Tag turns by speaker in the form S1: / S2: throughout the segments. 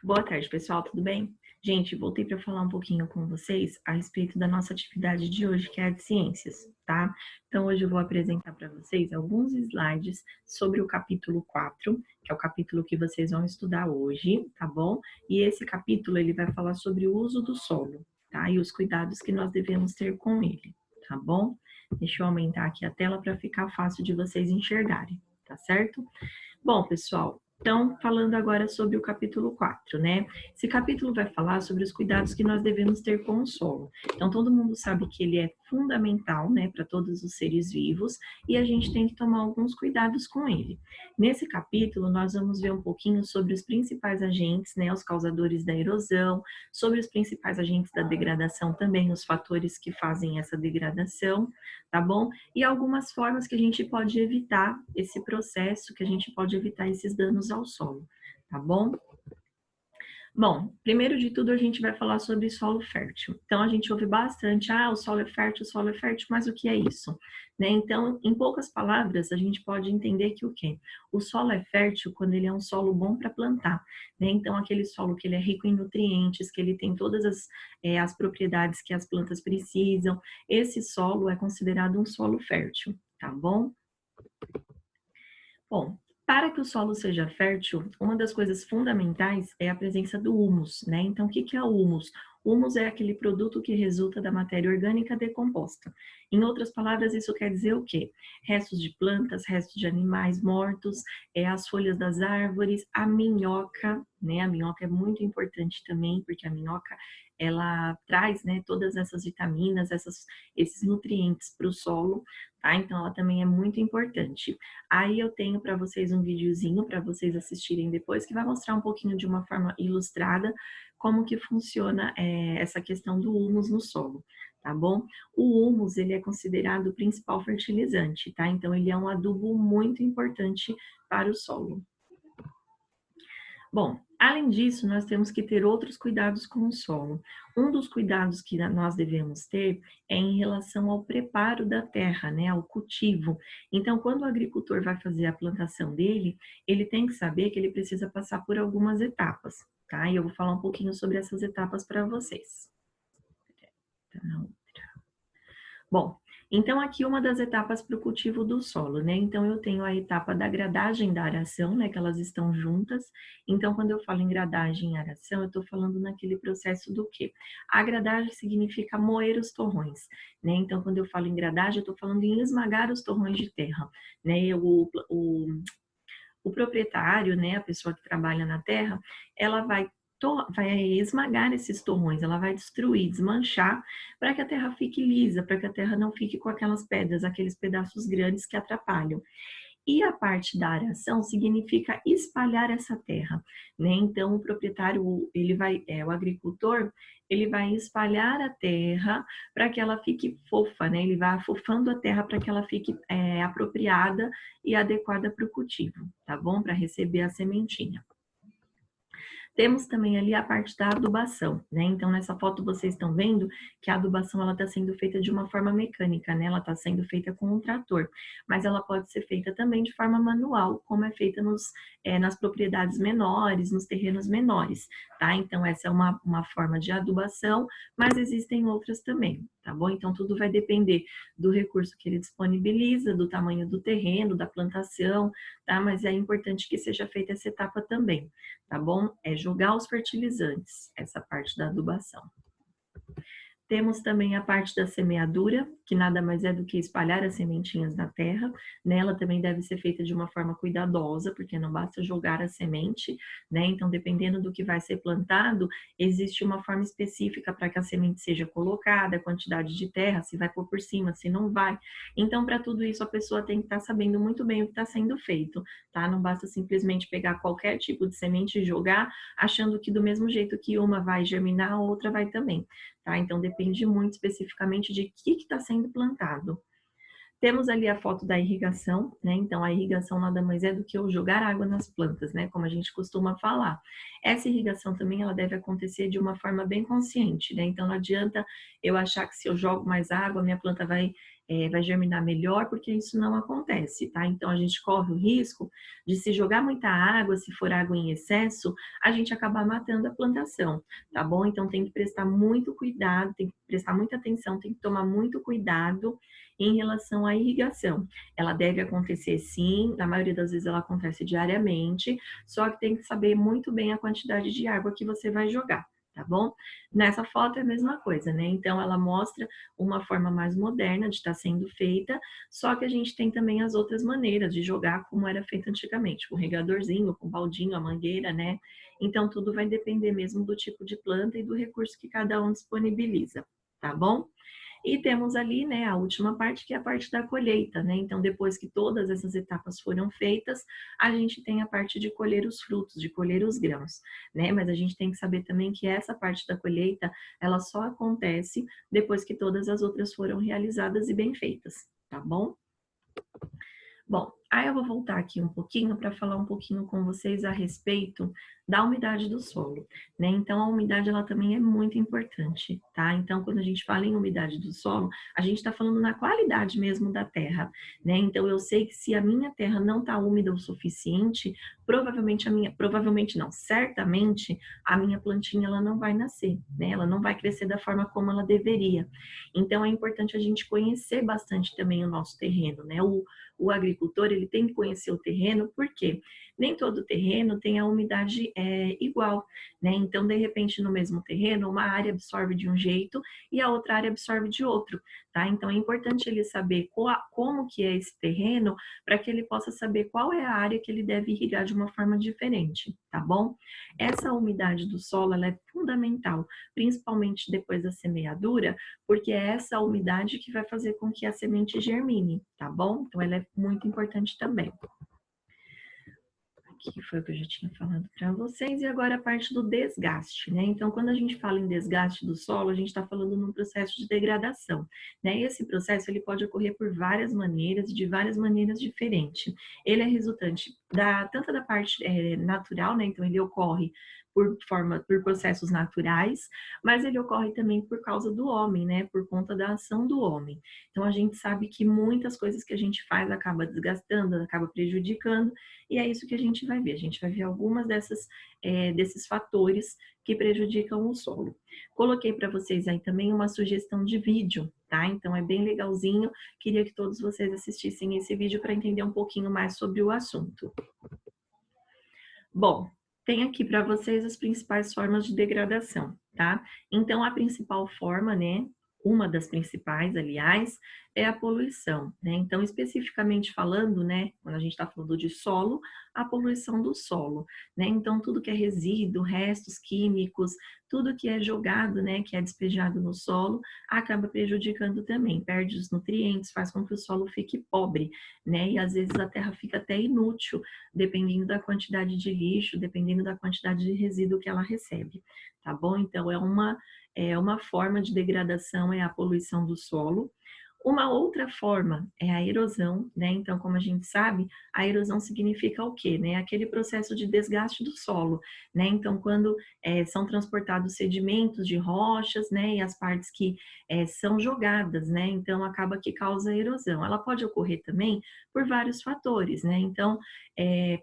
S1: Boa tarde, pessoal, tudo bem? Gente, voltei para falar um pouquinho com vocês a respeito da nossa atividade de hoje, que é a de ciências, tá? Então, hoje eu vou apresentar para vocês alguns slides sobre o capítulo 4, que é o capítulo que vocês vão estudar hoje, tá bom? E esse capítulo, ele vai falar sobre o uso do solo, tá? E os cuidados que nós devemos ter com ele, tá bom? Deixa eu aumentar aqui a tela para ficar fácil de vocês enxergarem, tá certo? Bom, pessoal, então, falando agora sobre o capítulo 4, né? Esse capítulo vai falar sobre os cuidados que nós devemos ter com o solo. Então, todo mundo sabe que ele é fundamental, né, para todos os seres vivos, e a gente tem que tomar alguns cuidados com ele. Nesse capítulo, nós vamos ver um pouquinho sobre os principais agentes, né, os causadores da erosão, sobre os principais agentes da degradação também, os fatores que fazem essa degradação, tá bom? E algumas formas que a gente pode evitar esse processo, que a gente pode evitar esses danos ao solo, tá bom? Bom, primeiro de tudo a gente vai falar sobre solo fértil. Então a gente ouve bastante, o solo é fértil, mas o que é isso? Né? Então, em poucas palavras, a gente pode entender que o quê? O solo é fértil quando ele é um solo bom para plantar, né? Então aquele solo que ele é rico em nutrientes, que ele tem todas as propriedades que as plantas precisam, esse solo é considerado um solo fértil, tá bom? Bom, para que o solo seja fértil, uma das coisas fundamentais é a presença do humus, né? Então, o que que é o humus? O humus é aquele produto que resulta da matéria orgânica decomposta. Em outras palavras, isso quer dizer o quê? Restos de plantas, restos de animais mortos, as folhas das árvores, a minhoca, né? A minhoca é muito importante também, porque a minhoca, ela traz, né, todas essas vitaminas, esses nutrientes para o solo, tá? Então, ela também é muito importante. Aí eu tenho para vocês um videozinho para vocês assistirem depois, que vai mostrar um pouquinho de uma forma ilustrada como que funciona essa questão do humus no solo, tá bom? O humus, ele é considerado o principal fertilizante, tá? Então ele é um adubo muito importante para o solo. Bom, além disso, nós temos que ter outros cuidados com o solo. Um dos cuidados que nós devemos ter é em relação ao preparo da terra, né, ao cultivo. Então, quando o agricultor vai fazer a plantação dele, ele tem que saber que ele precisa passar por algumas etapas, tá? E eu vou falar um pouquinho sobre essas etapas para vocês. Bom, então aqui uma das etapas para o cultivo do solo, né? Então eu tenho a etapa da gradagem e da aração, né? Que elas estão juntas. Então, quando eu falo em gradagem e aração, eu estou falando naquele processo do quê? A gradagem significa moer os torrões, né? Então, quando eu falo em gradagem, eu estou falando em esmagar os torrões de terra, né? O proprietário, né, a pessoa que trabalha na terra, ela vai esmagar esses torrões, ela vai destruir, desmanchar, para que a terra fique lisa, para que a terra não fique com aquelas pedras, aqueles pedaços grandes que atrapalham. E a parte da aração significa espalhar essa terra, né? Então o proprietário, o agricultor, ele vai espalhar a terra para que ela fique fofa, né? Ele vai afofando a terra para que ela fique apropriada e adequada para o cultivo, tá bom? Para receber a sementinha. Temos também ali a parte da adubação, né? Então, nessa foto vocês estão vendo que a adubação ela está sendo feita de uma forma mecânica, né? Ela está sendo feita com um trator, mas ela pode ser feita também de forma manual, como é feita nas propriedades menores, nos terrenos menores, tá? Então, essa é uma forma de adubação, mas existem outras também, tá bom? Então, tudo vai depender do recurso que ele disponibiliza, do tamanho do terreno, da plantação, tá? Mas é importante que seja feita essa etapa também, tá bom? É jogar os fertilizantes, essa parte da adubação. Temos também a parte da semeadura, que nada mais é do que espalhar as sementinhas na terra. Nela também deve ser feita de uma forma cuidadosa, porque não basta jogar a semente, né? Então, dependendo do que vai ser plantado, existe uma forma específica para que a semente seja colocada, a quantidade de terra, se vai pôr por cima, se não vai. Então, para tudo isso, a pessoa tem que estar sabendo muito bem o que está sendo feito, tá? Não basta simplesmente pegar qualquer tipo de semente e jogar, achando que do mesmo jeito que uma vai germinar, a outra vai também. Tá? Então, depende muito especificamente de que está sendo plantado. Temos ali a foto da irrigação, né? Então, a irrigação nada mais é do que eu jogar água nas plantas, né? Como a gente costuma falar. Essa irrigação também ela deve acontecer de uma forma bem consciente, né? Então, não adianta eu achar que se eu jogo mais água, minha planta vai germinar melhor, porque isso não acontece, tá? Então, a gente corre o risco de se jogar muita água, se for água em excesso, a gente acabar matando a plantação, tá bom? Então, tem que prestar muito cuidado, tem que prestar muita atenção, tem que tomar muito cuidado em relação à irrigação. Ela deve acontecer sim, na maioria das vezes ela acontece diariamente, só que tem que saber muito bem a quantidade de água que você vai jogar, tá bom? Nessa foto é a mesma coisa, né? Então ela mostra uma forma mais moderna de estar sendo feita, só que a gente tem também as outras maneiras de jogar como era feito antigamente, com regadorzinho, com baldinho, a mangueira, né? Então tudo vai depender mesmo do tipo de planta e do recurso que cada um disponibiliza, tá bom? E temos ali, né, a última parte, que é a parte da colheita, né? Então, depois que todas essas etapas foram feitas, a gente tem a parte de colher os frutos, de colher os grãos, né? Mas a gente tem que saber também que essa parte da colheita, ela só acontece depois que todas as outras foram realizadas e bem feitas, tá bom? Bom, aí eu vou voltar aqui um pouquinho para falar um pouquinho com vocês a respeito da umidade do solo, né? Então, a umidade ela também é muito importante, tá? Então, quando a gente fala em umidade do solo, a gente está falando na qualidade mesmo da terra, né? Então, eu sei que se a minha terra não está úmida o suficiente, provavelmente não, certamente a minha plantinha ela não vai nascer, né? Ela não vai crescer da forma como ela deveria. Então, é importante a gente conhecer bastante também o nosso terreno, né? O agricultor ele tem que conhecer o terreno, porque nem todo terreno tem a umidade igual, né? Então, de repente, no mesmo terreno, uma área absorve de um jeito e a outra área absorve de outro, tá? Então, é importante ele saber como que é esse terreno para que ele possa saber qual é a área que ele deve irrigar de uma forma diferente, tá bom? Essa umidade do solo ela é fundamental, principalmente depois da semeadura, porque é essa umidade que vai fazer com que a semente germine, tá bom? Então, ela é muito importante também. Aqui foi o que eu já tinha falado para vocês, e agora a parte do desgaste, né? Então, quando a gente fala em desgaste do solo, a gente está falando num processo de degradação, né? E esse processo ele pode ocorrer por várias maneiras e de várias maneiras diferentes. Ele é resultante tanto da parte natural, né? Então, ele ocorre por processos naturais, mas ele ocorre também por causa do homem, né? Por conta da ação do homem. Então, a gente sabe que muitas coisas que a gente faz acaba desgastando, acaba prejudicando, e é isso que a gente vai ver. A gente vai ver algumas desses fatores que prejudicam o solo. Coloquei para vocês aí também uma sugestão de vídeo, tá? Então é bem legalzinho. Queria que todos vocês assistissem esse vídeo para entender um pouquinho mais sobre o assunto. Bom, tem aqui para vocês as principais formas de degradação, tá? Então, a principal forma, né? Uma das principais, aliás, é a poluição, né? Então, especificamente falando, né? Quando a gente está falando de solo, a poluição do solo, né? Então, tudo que é resíduo, restos químicos, tudo que é jogado, né? Que é despejado no solo, acaba prejudicando também, perde os nutrientes, faz com que o solo fique pobre, né? E às vezes a terra fica até inútil, dependendo da quantidade de lixo, dependendo da quantidade de resíduo que ela recebe, tá bom? Então, é uma forma de degradação, é a poluição do solo. Uma outra forma é a erosão, né? Então, como a gente sabe, a erosão significa o quê, né? Aquele processo de desgaste do solo, né? Então, quando são transportados sedimentos de rochas, né? E as partes que são jogadas, né? Então, acaba que causa erosão. Ela pode ocorrer também por vários fatores, né? Então,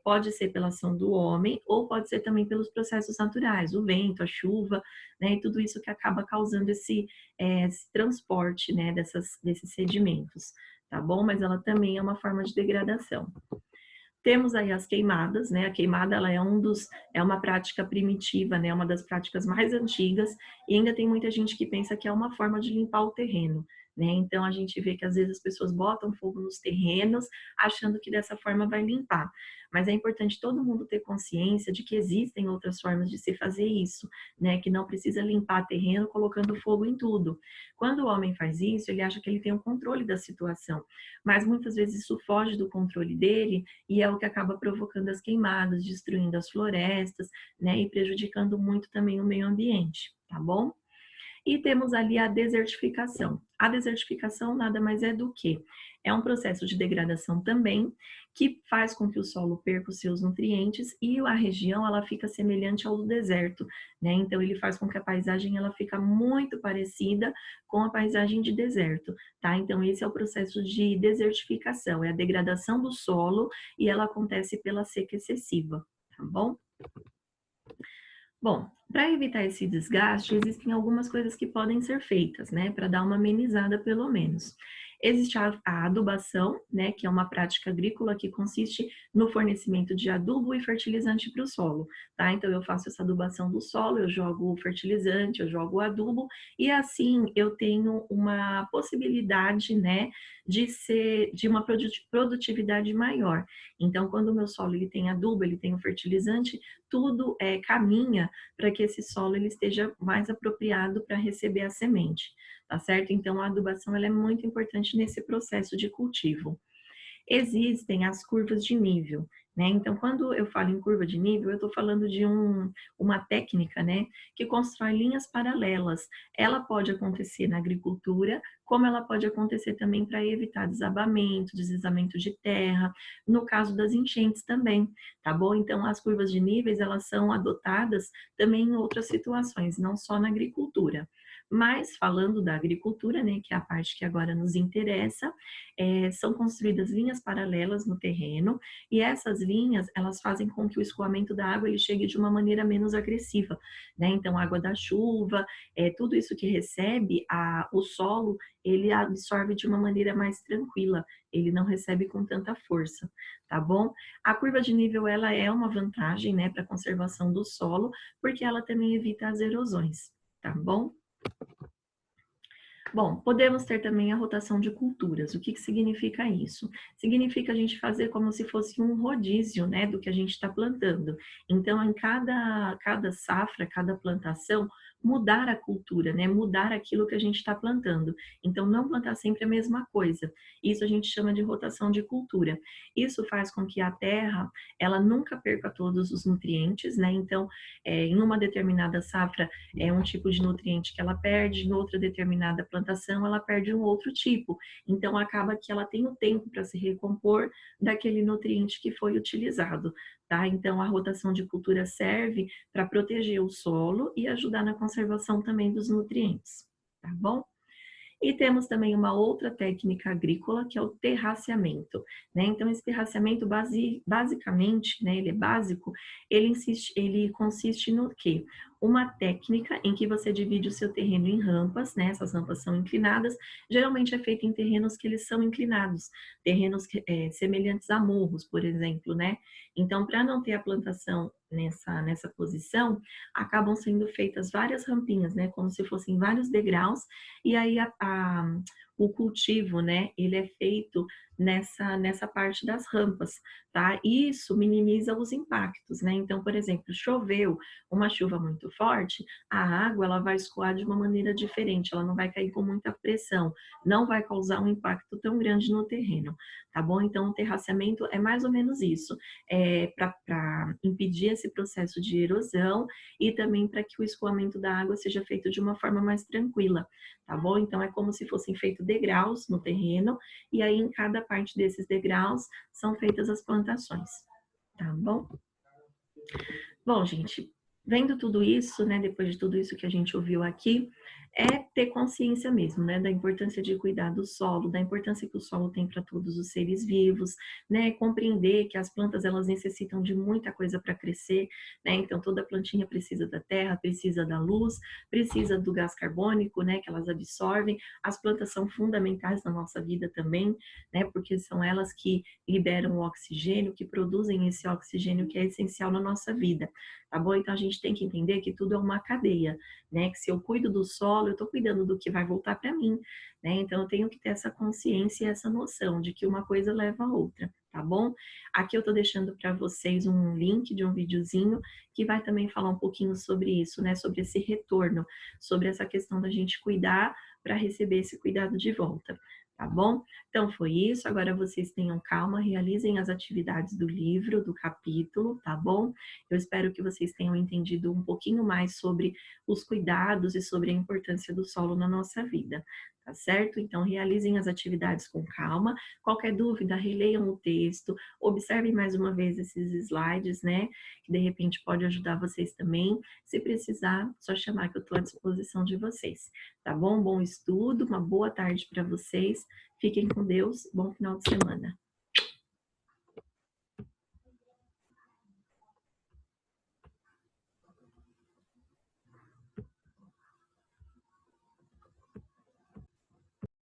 S1: pode ser pela ação do homem ou pode ser também pelos processos naturais, o vento, a chuva, né? E tudo isso que acaba causando esse transporte, né, desses sedimentos, tá bom? Mas ela também é uma forma de degradação. Temos aí as queimadas, né? A queimada ela é uma prática primitiva, né? Uma das práticas mais antigas e ainda tem muita gente que pensa que é uma forma de limpar o terreno, né? Então a gente vê que às vezes as pessoas botam fogo nos terrenos achando que dessa forma vai limpar. Mas é importante todo mundo ter consciência de que existem outras formas de se fazer isso, né? Que não precisa limpar terreno colocando fogo em tudo. Quando o homem faz isso, ele acha que ele tem o controle da situação, mas muitas vezes isso foge do controle dele e é o que acaba provocando as queimadas, destruindo as florestas, né, e prejudicando muito também o meio ambiente, tá bom? E temos ali a desertificação. A desertificação nada mais é do que? É um processo de degradação também, que faz com que o solo perca os seus nutrientes e a região ela fica semelhante ao deserto, né? Então ele faz com que a paisagem ela fica muito parecida com a paisagem de deserto, tá? Então esse é o processo de desertificação, é a degradação do solo e ela acontece pela seca excessiva, tá bom? Bom, para evitar esse desgaste, existem algumas coisas que podem ser feitas, né, para dar uma amenizada pelo menos. Existe a adubação, né, que é uma prática agrícola que consiste no fornecimento de adubo e fertilizante para o solo, tá? Então eu faço essa adubação do solo, eu jogo o fertilizante, eu jogo o adubo e assim eu tenho uma possibilidade, né, de uma produtividade maior. Então quando o meu solo ele tem adubo, ele tem o fertilizante, tudo caminha para que esse solo ele esteja mais apropriado para receber a semente, tá certo? Então a adubação ela é muito importante nesse processo de cultivo. Existem as curvas de nível, né? Então, quando eu falo em curva de nível, eu estou falando de uma técnica, né, que constrói linhas paralelas. Ela pode acontecer na agricultura, como ela pode acontecer também para evitar desabamento, deslizamento de terra, no caso das enchentes também, tá bom? Então, as curvas de níveis, elas são adotadas também em outras situações, não só na agricultura. Mas, falando da agricultura, né, que é a parte que agora nos interessa, são construídas linhas paralelas no terreno e essas linhas elas fazem com que o escoamento da água ele chegue de uma maneira menos agressiva, né? Então, a água da chuva, tudo isso que recebe o solo, ele absorve de uma maneira mais tranquila, ele não recebe com tanta força, tá bom? A curva de nível ela é uma vantagem, né, para a conservação do solo, porque ela também evita as erosões, tá bom? Bom, podemos ter também a rotação de culturas. O que que significa isso? Significa a gente fazer como se fosse um rodízio, né, do que a gente está plantando. Então, em cada safra, cada plantação, mudar a cultura, né, mudar aquilo que a gente está plantando. Então, não plantar sempre a mesma coisa. Isso a gente chama de rotação de cultura. Isso faz com que a terra, ela nunca perca todos os nutrientes, né? Então, em uma determinada safra, é um tipo de nutriente que ela perde, em outra determinada plantação ela perde um outro tipo. Então acaba que ela tem o tempo para se recompor daquele nutriente que foi utilizado, tá? Então a rotação de cultura serve para proteger o solo e ajudar na conservação também dos nutrientes, tá bom? E temos também uma outra técnica agrícola, que é o terraceamento, né? Então, esse terraceamento, basicamente, né, ele é básico, ele consiste no quê? Uma técnica em que você divide o seu terreno em rampas, né? Essas rampas são inclinadas, geralmente é feito em terrenos que eles são inclinados, terrenos semelhantes a morros, por exemplo, né? Então, para não ter a plantação nessa posição, acabam sendo feitas várias rampinhas, né? Como se fossem vários degraus, e aí o cultivo, né, ele é feito nessa parte das rampas, tá? Isso minimiza os impactos, né? Então, por exemplo, choveu, uma chuva muito forte, a água ela vai escoar de uma maneira diferente, ela não vai cair com muita pressão, não vai causar um impacto tão grande no terreno, tá bom? Então, o terraceamento é mais ou menos isso, para impedir esse processo de erosão e também para que o escoamento da água seja feito de uma forma mais tranquila, tá bom? Então é como se fossem feitos degraus no terreno e aí em cada parte desses degraus são feitas as plantações, tá bom? Bom, gente, vendo tudo isso, né, depois de tudo isso que a gente ouviu aqui, é ter consciência mesmo, né, da importância de cuidar do solo, da importância que o solo tem para todos os seres vivos, né, compreender que as plantas elas necessitam de muita coisa para crescer, né, então toda plantinha precisa da terra, precisa da luz, precisa do gás carbônico, né, que elas absorvem. As plantas são fundamentais na nossa vida também, né, porque são elas que liberam o oxigênio, que produzem esse oxigênio que é essencial na nossa vida, tá bom? Então a gente tem que entender que tudo é uma cadeia, né? Que se eu cuido do solo, eu estou cuidando do que vai voltar para mim, né? Então eu tenho que ter essa consciência e essa noção de que uma coisa leva a outra, tá bom? Aqui eu estou deixando para vocês um link de um videozinho que vai também falar um pouquinho sobre isso, né? Sobre esse retorno, sobre essa questão da gente cuidar para receber esse cuidado de volta. Tá bom? Então foi isso, agora vocês tenham calma, realizem as atividades do livro, do capítulo, tá bom? Eu espero que vocês tenham entendido um pouquinho mais sobre os cuidados e sobre a importância do solo na nossa vida, tá certo? Então realizem as atividades com calma. Qualquer dúvida, releiam o texto, observem mais uma vez esses slides, né? Que de repente pode ajudar vocês também. Se precisar, só chamar que eu estou à disposição de vocês, tá bom? Bom estudo, uma boa tarde para vocês. Fiquem com Deus. Bom final de semana.